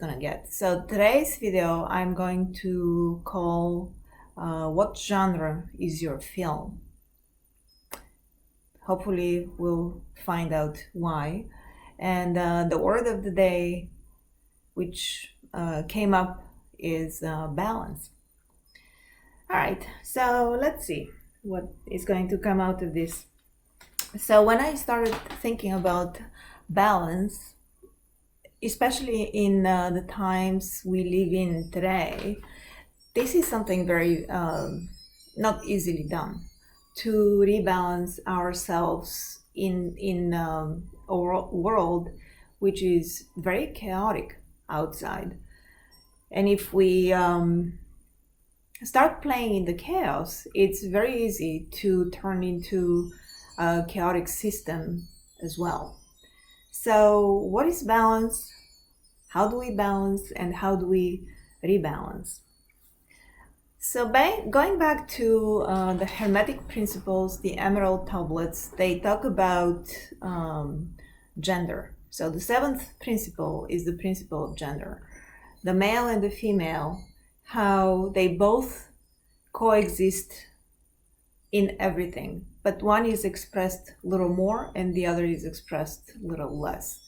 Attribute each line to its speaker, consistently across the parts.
Speaker 1: gonna get. So today's video I'm going to call what genre is your film? Hopefully we'll find out why. And the word of the day which came up is balance. All right, so let's see what is going to come out of this. So when I started thinking about balance, especially in the times we live in today, this is something very not easily done, to rebalance ourselves in a world which is very chaotic outside. And if we start playing in the chaos, it's very easy to turn into a chaotic system as well. So what is balance? How do we balance, and how do we rebalance? So going back to the Hermetic principles, the Emerald tablets, they talk about gender. So the seventh principle is the principle of gender. The male and the female, how they both coexist in everything, but one is expressed a little more and the other is expressed a little less.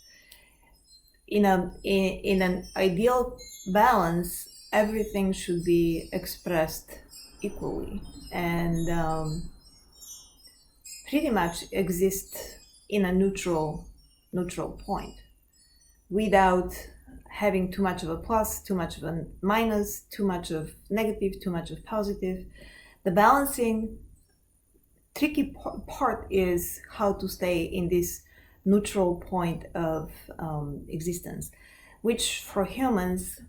Speaker 1: In an ideal balance, everything should be expressed equally and pretty much exist in a neutral point, without having too much of a plus, too much of a minus, too much of negative, too much of positive. The balancing tricky part is how to stay in this neutral point of existence, which for humans,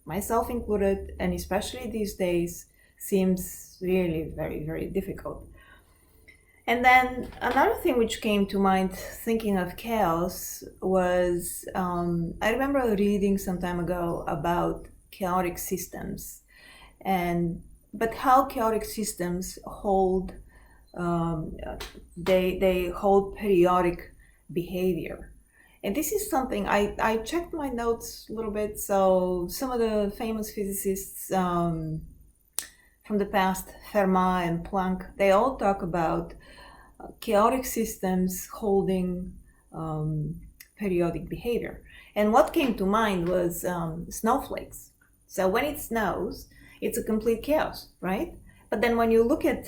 Speaker 1: myself included, and especially these days, seems really very, very difficult. And then another thing which came to mind thinking of chaos was, I remember reading some time ago about chaotic systems, but how chaotic systems hold, they hold periodic behavior. And this is something I checked my notes a little bit. So some of the famous physicists from the past, Fermat and Planck, they all talk about chaotic systems holding periodic behavior. And what came to mind was snowflakes. So when it snows, it's a complete chaos, right? But then when you look at,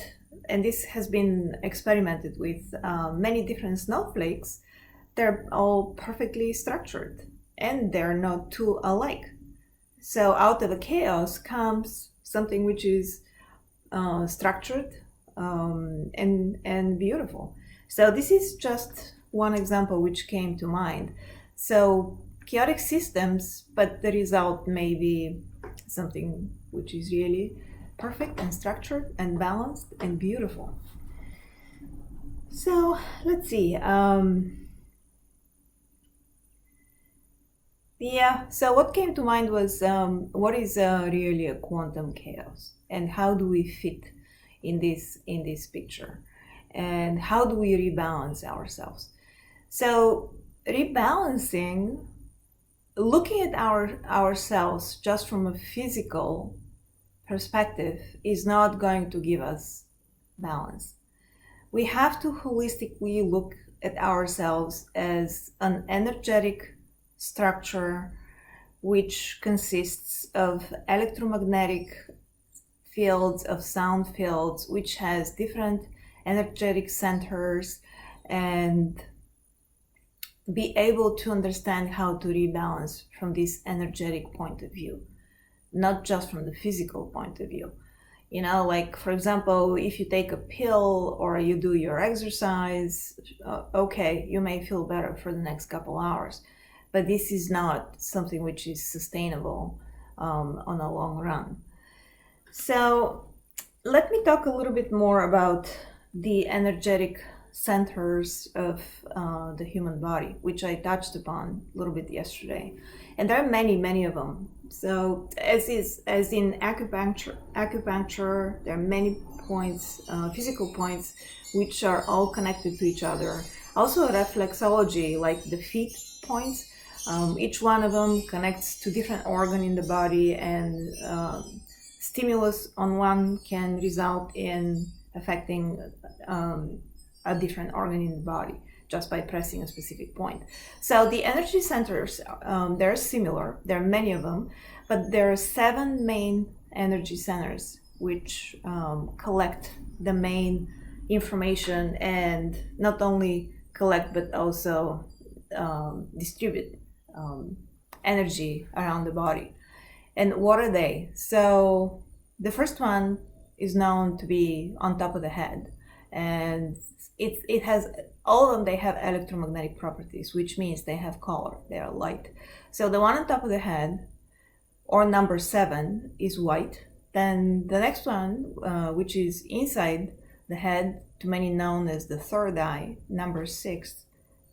Speaker 1: and this has been experimented with many different snowflakes, they're all perfectly structured and they're not too alike. So out of a chaos comes something which is structured and beautiful. So this is just one example which came to mind. So chaotic systems, but the result may be something which is really perfect and structured and balanced and beautiful. So let's see. So what came to mind was what is really a quantum chaos, and how do we fit in this picture, and how do we rebalance ourselves? So rebalancing, looking at ourselves just from a physical perspective, is not going to give us balance. We have to holistically look at ourselves as an energetic structure which consists of electromagnetic fields, of sound fields, which has different energetic centers, and be able to understand how to rebalance from this energetic point of view, not just from the physical point of view. You know, like for example, if you take a pill or you do your exercise, okay, you may feel better for the next couple hours, but this is not something which is sustainable on a long run. So let me talk a little bit more about the energetic centers of the human body, which I touched upon a little bit yesterday. And there are many of them. So as in acupuncture, there are many points, physical points, which are all connected to each other. Also reflexology, like the feet points, Each one of them connects to different organ in the body, and stimulus on one can result in affecting a different organ in the body just by pressing a specific point. So the energy centers, they're similar. There are many of them, but there are 7 main energy centers which collect the main information, and not only collect but also distribute energy around the body. And what are they? So the first one is known to be on top of the head, and it has, all of them, they have electromagnetic properties, which means they have color, they are light. So the one on top of the head, or number 7, is white. Then the next one, which is inside the head, to many known as the third eye, number 6,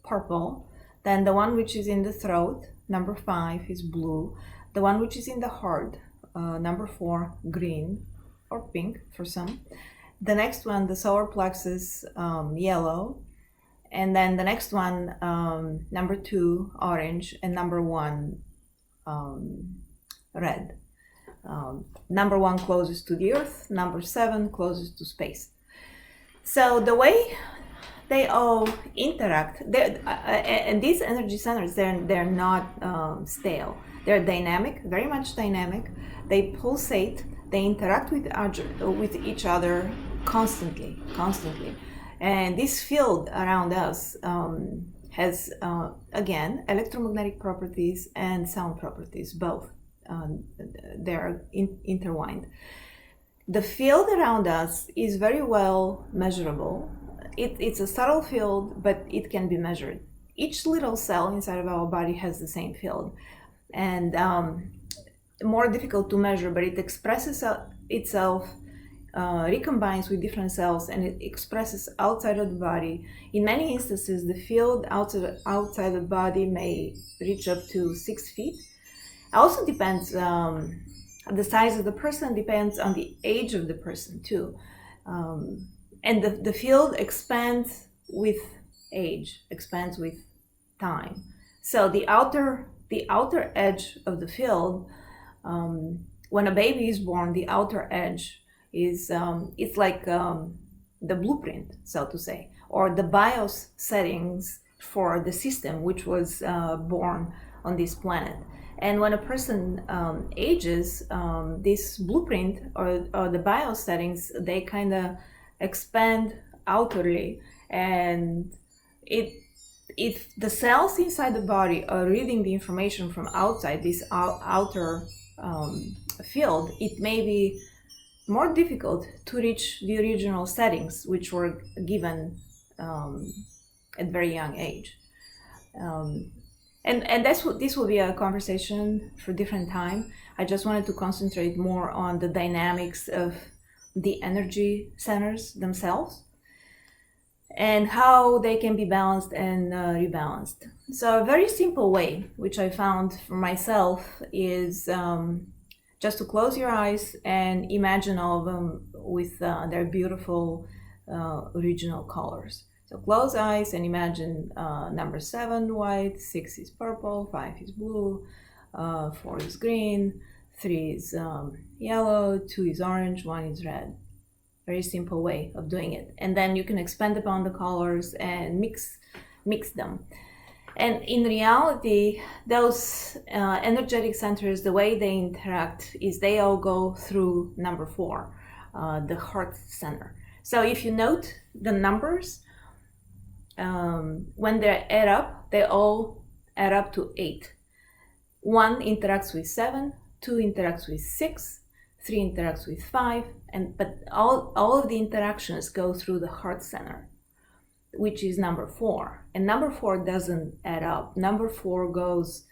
Speaker 1: purple. Then the one which is in the throat, number 5, is blue. The one which is in the heart, number 4, green or pink for some. The next one, the solar plexus, yellow. And then the next one, number 2, orange, and number 1, red. Number 1 closest to the earth, number 7 closest to space. So the way they all interact, and these energy centers, they're not stale. They're dynamic, very much dynamic. They pulsate, they interact with each other constantly. And this field around us has, again, electromagnetic properties and sound properties, both. They're intertwined. The field around us is very well measurable. It's a subtle field, but it can be measured. Each little cell inside of our body has the same field, and more difficult to measure, but it expresses itself, recombines with different cells, and it expresses outside of the body. In many instances, the field outside the body may reach up to 6 feet. It also depends, the size of the person depends on the age of the person too. And the field expands with age, expands with time. So the outer edge of the field, when a baby is born, the outer edge is, it's like the blueprint, so to say, or the BIOS settings for the system which was born on this planet. And when a person ages, this blueprint or the BIOS settings, they kind of expand outwardly, and if the cells inside the body are reading the information from outside this outer field, it may be more difficult to reach the original settings which were given at very young age. And this will be a conversation for a different time. I just wanted to concentrate more on the dynamics of the energy centers themselves and how they can be balanced and rebalanced. So a very simple way, which I found for myself, is just to close your eyes and imagine all of them with their beautiful original colors. So close eyes and imagine number 7 white, 6 is purple, 5 is blue, 4 is green, 3 is yellow, 2 is orange, 1 is red. Very simple way of doing it. And then you can expand upon the colors and mix them. And in reality, those energetic centers, the way they interact is they all go through number 4, the heart center. So if you note the numbers, when they add up, they all add up to 8. 1 interacts with 7, 2 interacts with 6, 3 interacts with 5, but all of the interactions go through the heart center, which is number 4. And number 4 doesn't add up. Number 4 goes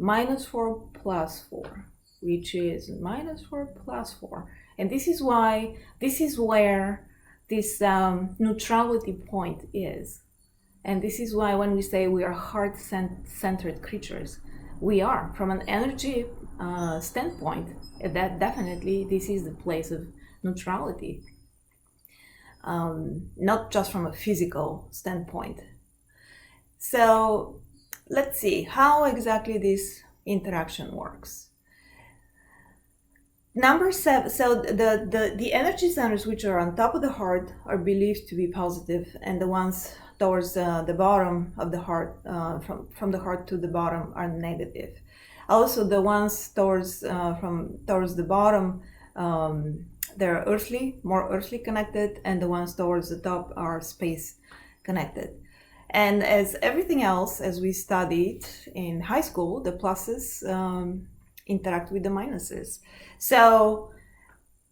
Speaker 1: -4 + 4, which is -4 + 4. And this is where this neutrality point is. And this is why when we say we are heart-centered creatures, we are. From an energy standpoint, that definitely this is the place of neutrality. Not just from a physical standpoint. So let's see how exactly this interaction works. Number 7, so the energy centers which are on top of the heart are believed to be positive, and the ones towards the bottom of the heart, from the heart to the bottom, are negative. Also, the ones towards the bottom, they're more earthly connected, and the ones towards the top are space connected. And as everything else, as we studied in high school, the pluses interact with the minuses. So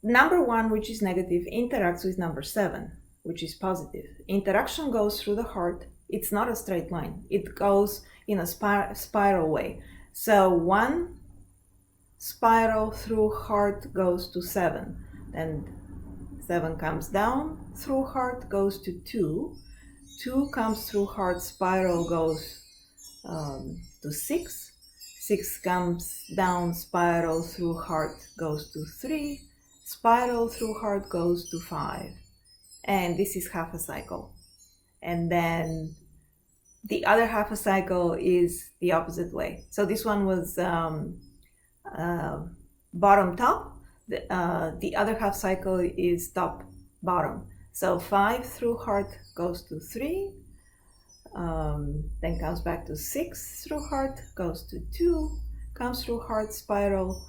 Speaker 1: number 1, which is negative, interacts with number 7, which is positive. Interaction goes through the heart. It's not a straight line. It goes in a spiral way. So 1 spiral through heart goes to 7. Then 7 comes down through heart, goes to 2. 2 comes through heart, spiral, goes to 6. 6 comes down, spiral through heart, goes to 3. Spiral through heart goes to 5. And this is half a cycle. And then the other half a cycle is the opposite way. So this one was bottom top. The other half cycle is top bottom. So 5 through heart goes to 3, then comes back to 6 through heart, goes to 2, comes through heart, spiral,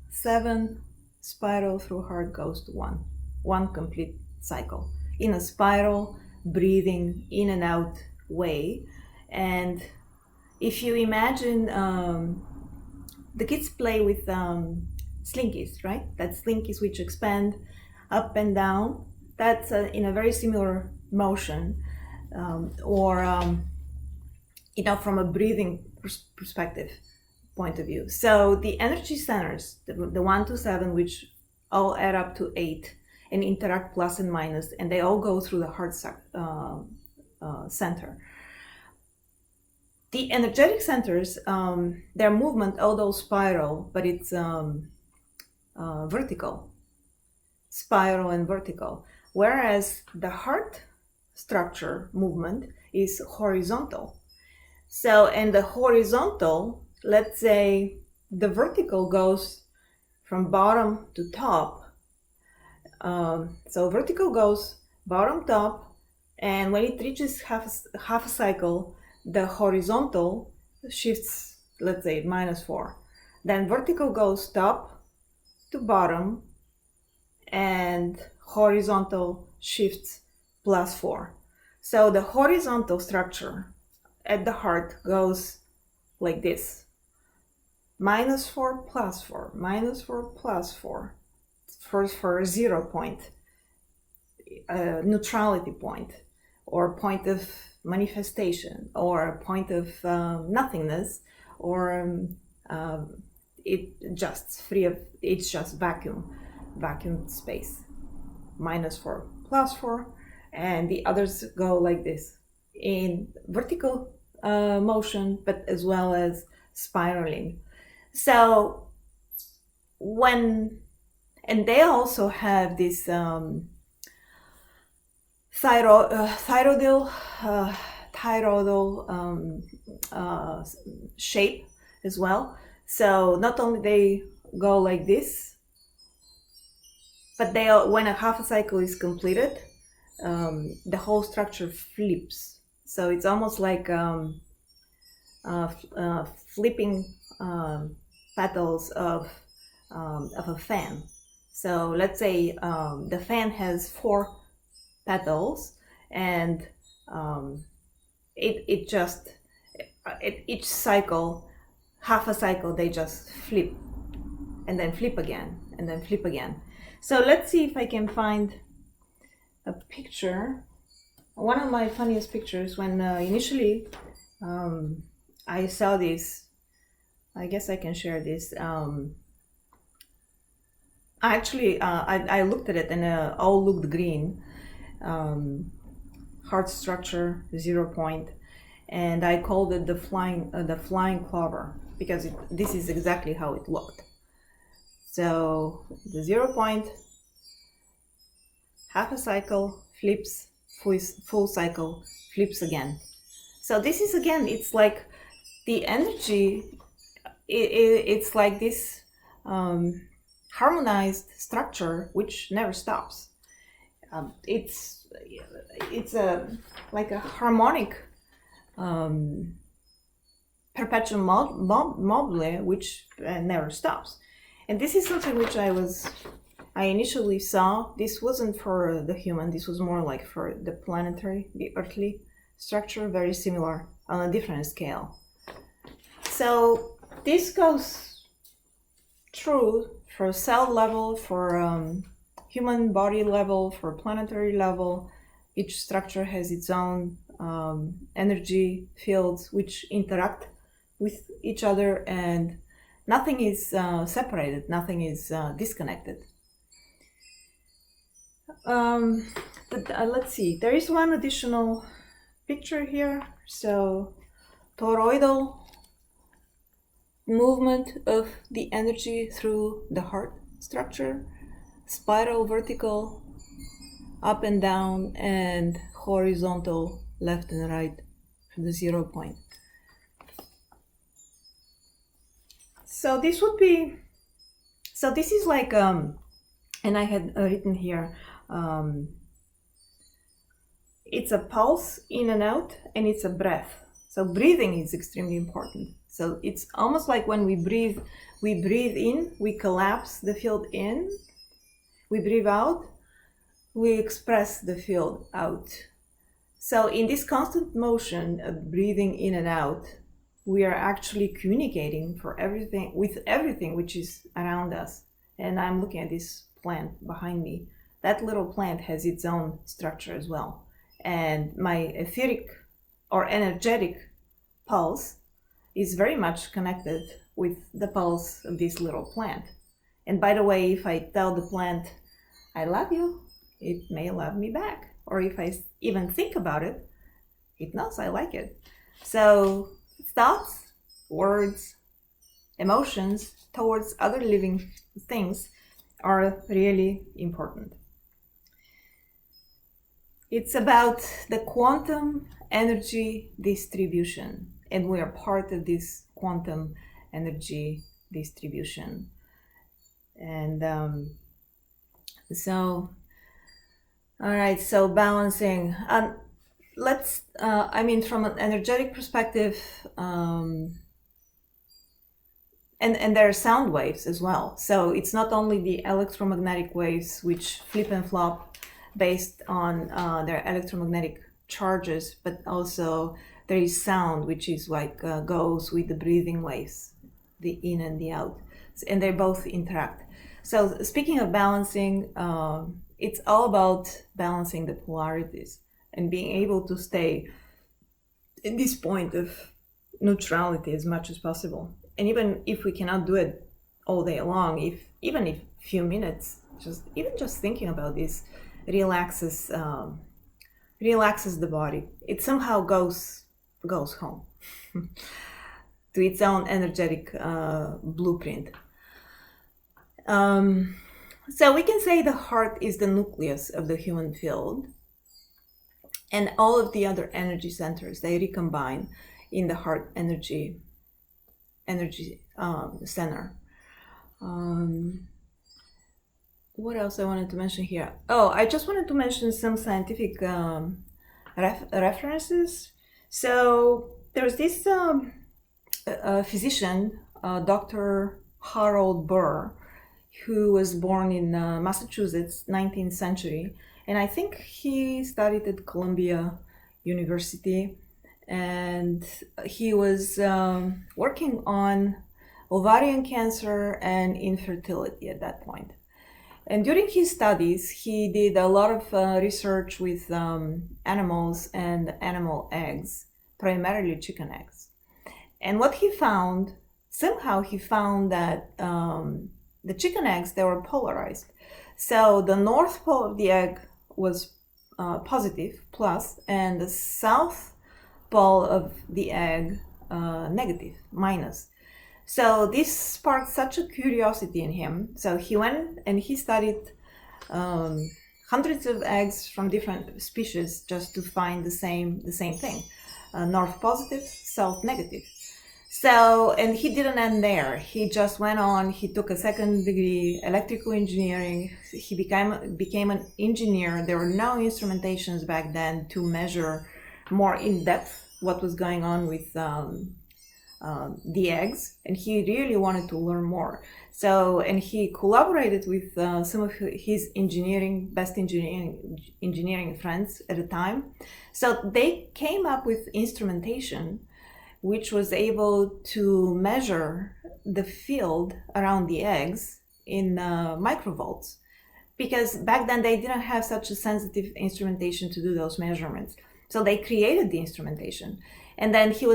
Speaker 1: 7 spiral through heart goes to 1. 1 complete cycle in a spiral, breathing in and out way. And if you imagine, the kids play with slinkies, right? That slinkies which expand up and down. That's in a very similar motion, from a breathing perspective point of view. So the energy centers, the 1 to 7, which all add up to 8 and interact plus and minus, and they all go through the heart center. The energetic centers, their movement, although spiral, but it's vertical, spiral and vertical. Whereas the heart structure movement is horizontal. So, and the horizontal, let's say the vertical goes from bottom to top. So vertical goes bottom, top, and when it reaches half a cycle, the horizontal shifts, let's say -4. Then vertical goes top to bottom, and horizontal shifts +4. So the horizontal structure at the heart goes like this: -4, +4, -4, +4, for a 0 point, neutrality point, or point of manifestation, or a point of nothingness, or it's just vacuum space. -4, +4, and the others go like this in vertical motion, but as well as spiraling. So and they also have this toroidal shape as well. So not only they go like this, but when a half a cycle is completed, the whole structure flips. So it's almost like flipping petals of a fan. So let's say the fan has 4 petals, and each cycle, half a cycle, they just flip, and then flip again, and then flip again. So let's see if I can find a picture. One of my funniest pictures, when initially I saw this, I guess I can share this. Actually, I looked at it, and all looked green. Heart structure, 0 point, and I called it the flying clover, because this is exactly how it looked. So the 0 point, half a cycle, flips, full cycle, flips again. So this is, again, it's like the energy, it's like this harmonized structure which never stops. It's like a harmonic perpetuum mobile which never stops. And this is something which I initially saw. This wasn't for the human, this was more like for the planetary, the earthly structure, very similar on a different scale. So this goes true for cell level, for human body level, for planetary level. Each structure has its own energy fields which interact with each other, and nothing is separated, nothing is disconnected. Let's see, there is one additional picture here. So toroidal movement of the energy through the heart structure, spiral, vertical, up and down, and horizontal, left and right from the 0 point. So this would be, so this is like, and I had written here, it's a pulse in and out, and it's a breath. So breathing is extremely important. So it's almost like when we breathe in, we collapse the field in, we breathe out, we express the field out. So in this constant motion of breathing in and out, we are actually communicating with everything which is around us. And I'm looking at this plant behind me. That little plant has its own structure as well. And my etheric or energetic pulse is very much connected with the pulse of this little plant. And by the way, if I tell the plant, I love you, it may love me back. Or if I even think about it, it knows I like it. So thoughts, words, emotions towards other living things are really important. It's about the quantum energy distribution, and we are part of this quantum energy distribution. And so, all right, so balancing. Let's, from an energetic perspective, and there are sound waves as well. So it's not only the electromagnetic waves which flip and flop based on their electromagnetic charges, but also there is sound which is like goes with the breathing waves, the in and the out, and they both interact. So speaking of balancing, it's all about balancing the polarities and being able to stay in this point of neutrality as much as possible. And even if we cannot do it all day long, even if few minutes, just thinking about this relaxes the body. It somehow goes home to its own energetic blueprint. So we can say the heart is the nucleus of the human field, and all of the other energy centers, they recombine in the heart energy center. What else I wanted to mention here? Oh, I just wanted to mention some scientific references. So there's this physician, Dr. Harold Burr, who was born in Massachusetts, 19th century. And I think he studied at Columbia University. And he was working on ovarian cancer and infertility at that point. And during his studies, he did a lot of research with animals and animal eggs, primarily chicken eggs. And what he found, somehow he found that the chicken eggs, they were polarized. So the north pole of the egg was positive, plus, and the south pole of the egg negative, minus. So this sparked such a curiosity in him. So he went and he studied hundreds of eggs from different species just to find the same thing. north positive, south negative. So, and he didn't end there. He just went on. He took a second degree, electrical engineering. He became an engineer. There were no instrumentations back then to measure more in depth what was going on with the eggs, and he really wanted to learn more. So, and he collaborated with some of his best engineering friends at the time. So they came up with instrumentation which was able to measure the field around the eggs in microvolts, because back then they didn't have such a sensitive instrumentation to do those measurements. So they created the instrumentation, and then he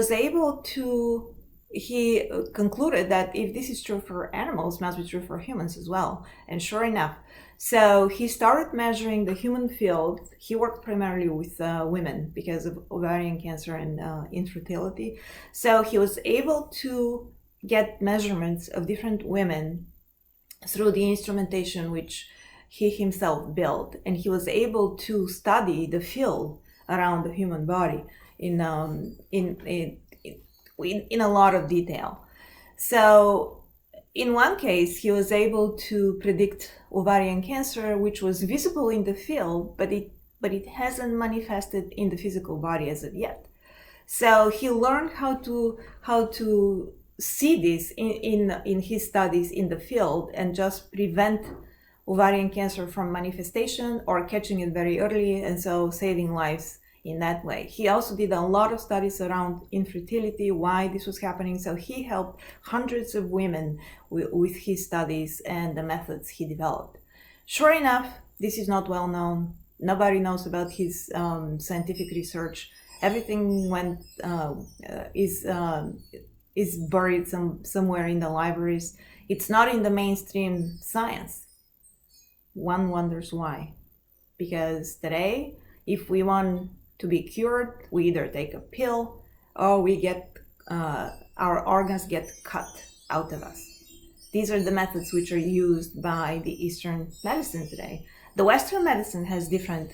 Speaker 1: concluded that if this is true for animals, it must be true for humans as well. And sure enough, so he started measuring the human field. He worked primarily with women because of ovarian cancer and infertility. So he was able to get measurements of different women through the instrumentation which he himself built. And he was able to study the field around the human body in a lot of detail. So in one case, he was able to predict ovarian cancer, which was visible in the field, but it hasn't manifested in the physical body as of yet. So he learned how to see this in his studies in the field and just prevent ovarian cancer from manifestation or catching it very early, and so saving lives in that way. He also did a lot of studies around infertility, why this was happening. So he helped hundreds of women with his studies and the methods he developed. Sure enough, this is not well known. Nobody knows about his scientific research. Everything is buried somewhere in the libraries. It's not in the mainstream science. One wonders why. Because today, if we want to be cured, we either take a pill or we get our organs get cut out of us. These are the methods which are used by the Eastern medicine today. The Western medicine has different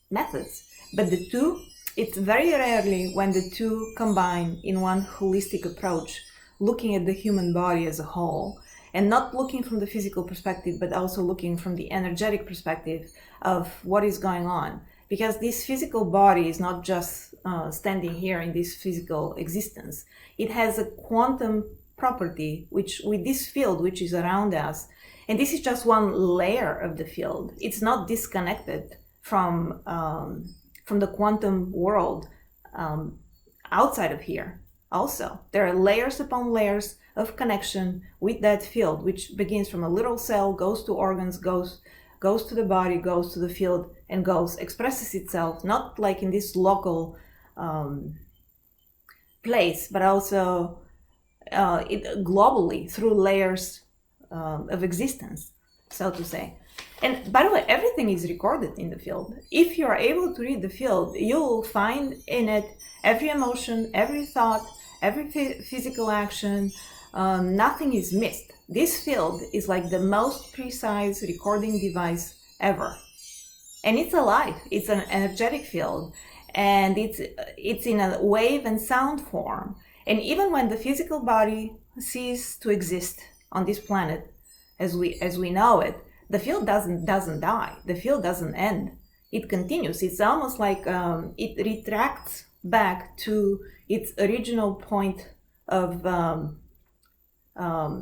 Speaker 1: methods, but the two, it's very rarely when the two combine in one holistic approach, looking at the human body as a whole, and not looking from the physical perspective, but also looking from the energetic perspective of what is going on. Because this physical body is not just standing here in this physical existence. It has a quantum property, which with this field which is around us, and this is just one layer of the field. It's not disconnected from the quantum world outside of here. Also, there are layers upon layers of connection with that field, which begins from a little cell, goes to organs, goes to the body, goes to the field, and expresses itself, not like in this local place, but also globally through layers of existence, so to say. And by the way, everything is recorded in the field. If you are able to read the field, you'll find in it every emotion, every thought, every physical action. Nothing is missed. This field is like the most precise recording device ever. And it's alive. It's an energetic field, and it's in a wave and sound form. And even when the physical body ceases to exist on this planet as we know it, the field doesn't die. The field doesn't end. It continues. It's almost like it retracts back to its original point of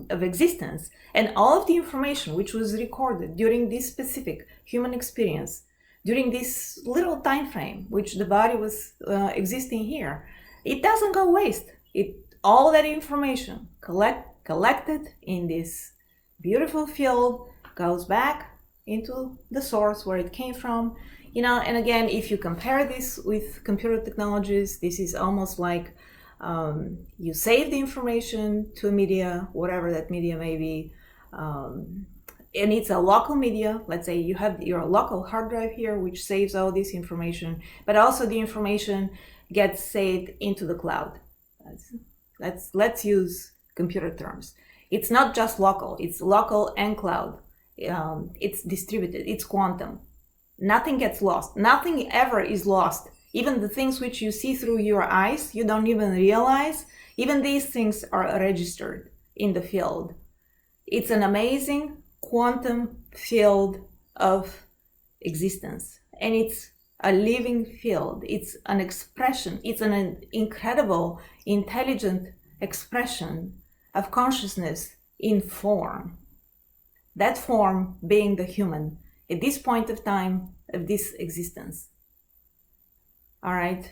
Speaker 1: existence, and all of the information which was recorded during this specific human experience, during this little time frame which the body was existing here, it doesn't go waste. All that information collected in this beautiful field goes back into the source where it came from. And again, if you compare this with computer technologies, this is almost like you save the information to a media, whatever that media may be, and it's a local media. Let's say you have your local hard drive here, which saves all this information, but also the information gets saved into the cloud. Let's use computer terms. It's not just local, it's local and cloud. It's distributed, it's quantum. Nothing gets lost. Nothing ever is lost Even the things which you see through your eyes, you don't even realize, even these things are registered in the field. It's an amazing quantum field of existence, and it's a living field. It's an expression. It's an incredible, intelligent expression of consciousness in form. That form being the human at this point of time of this existence. All right.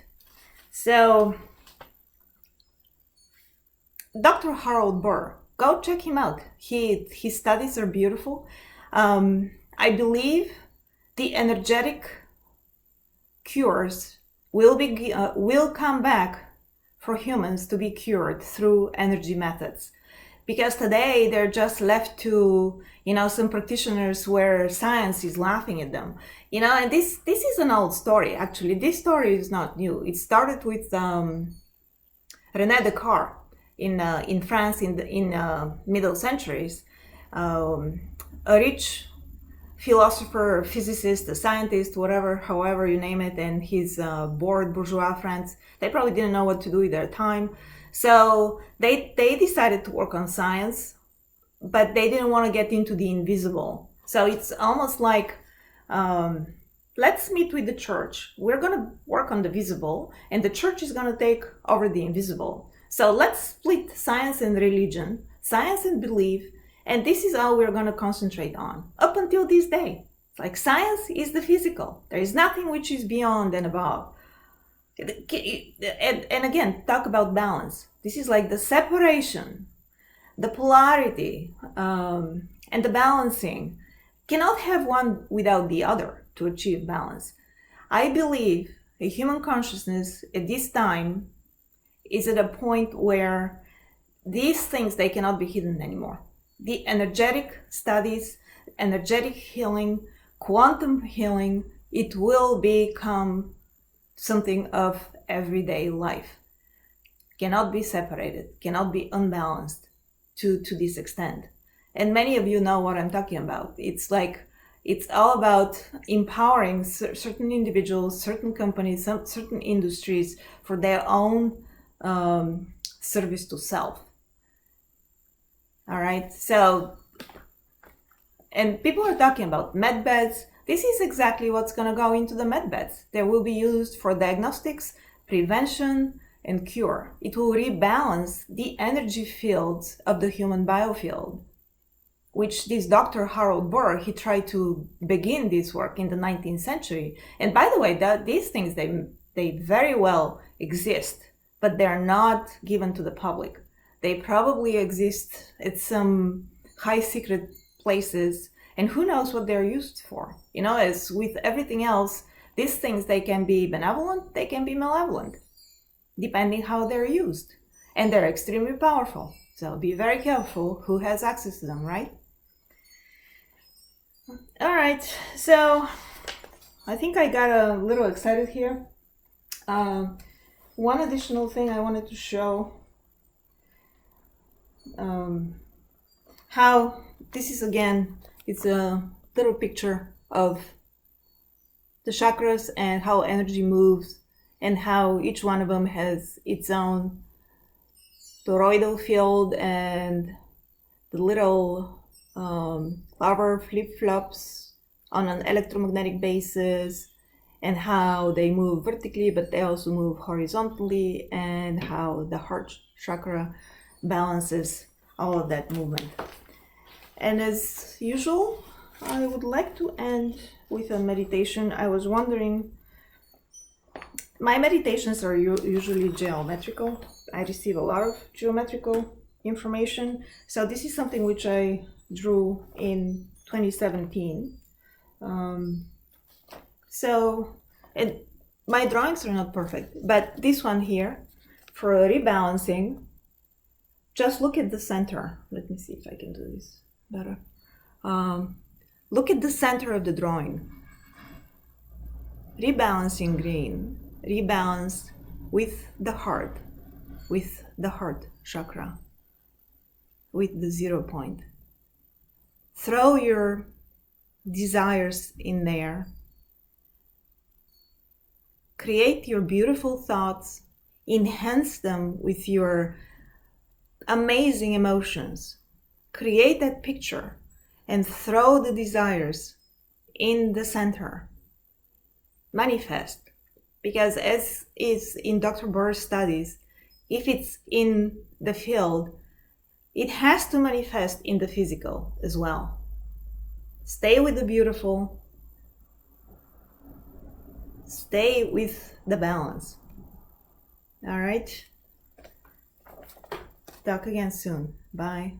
Speaker 1: So Dr. Harold Burr, go check him out. His studies are beautiful. I believe the energetic cures will come back for humans to be cured through energy methods, because today they're just left to some practitioners where science is laughing at them, and this is an old story. Actually, this story is not new. It started with René Descartes in France in middle centuries. A rich philosopher, physicist, a scientist, whatever, however you name it, and his bored bourgeois friends, they probably didn't know what to do with their time. So they decided to work on science, but they didn't want to get into the invisible. So it's almost like, let's meet with the church. We're going to work on the visible, and the church is going to take over the invisible. So let's split science and religion, science and belief, and this is all we're going to concentrate on up until this day. Like, science is the physical. There is nothing which is beyond and above. And again, talk about balance. This is like the separation, the polarity, and the balancing. Cannot have one without the other to achieve balance. I believe a human consciousness at this time is at a point where these things, they cannot be hidden anymore. The energetic studies, energetic healing, quantum healing, it will become something of everyday life. Cannot be separated, cannot be unbalanced to this extent. And many of you know what I'm talking about. It's all about empowering certain individuals, certain companies, certain industries for their own service to self. All right. So, and people are talking about med beds. This is exactly what's going to go into the med beds. They will be used for diagnostics, prevention, and cure. It will rebalance the energy fields of the human biofield, which this Dr. Harold Burr, he tried to begin this work in the 19th century. And by the way, these things, they very well exist, but they're not given to the public. They probably exist at some high secret places, and who knows what they're used for. As with everything else, these things, they can be benevolent, they can be malevolent, depending how they're used. And they're extremely powerful. So be very careful who has access to them, right? All right, so I think I got a little excited here. One additional thing I wanted to show, how this is, again, it's a little picture of the chakras and how energy moves, and how each one of them has its own toroidal field and the little flower flip-flops on an electromagnetic basis, and how they move vertically, but they also move horizontally, and how the heart chakra balances all of that movement. And as usual, I would like to end with a meditation. I was wondering, my meditations are usually geometrical. I receive a lot of geometrical information. So this is something which I drew in 2017. And my drawings are not perfect, but this one here, for rebalancing, just look at the center. Let me see if I can do this better. Look at the center of the drawing. Rebalancing green, rebalance with the heart chakra, with the 0 point. Throw your desires in there. Create your beautiful thoughts, enhance them with your amazing emotions. Create that picture and throw the desires in the center. Manifest. Because as is in Dr. Burr's studies, if it's in the field, it has to manifest in the physical as well. Stay with the beautiful. Stay with the balance. All right? Talk again soon. Bye.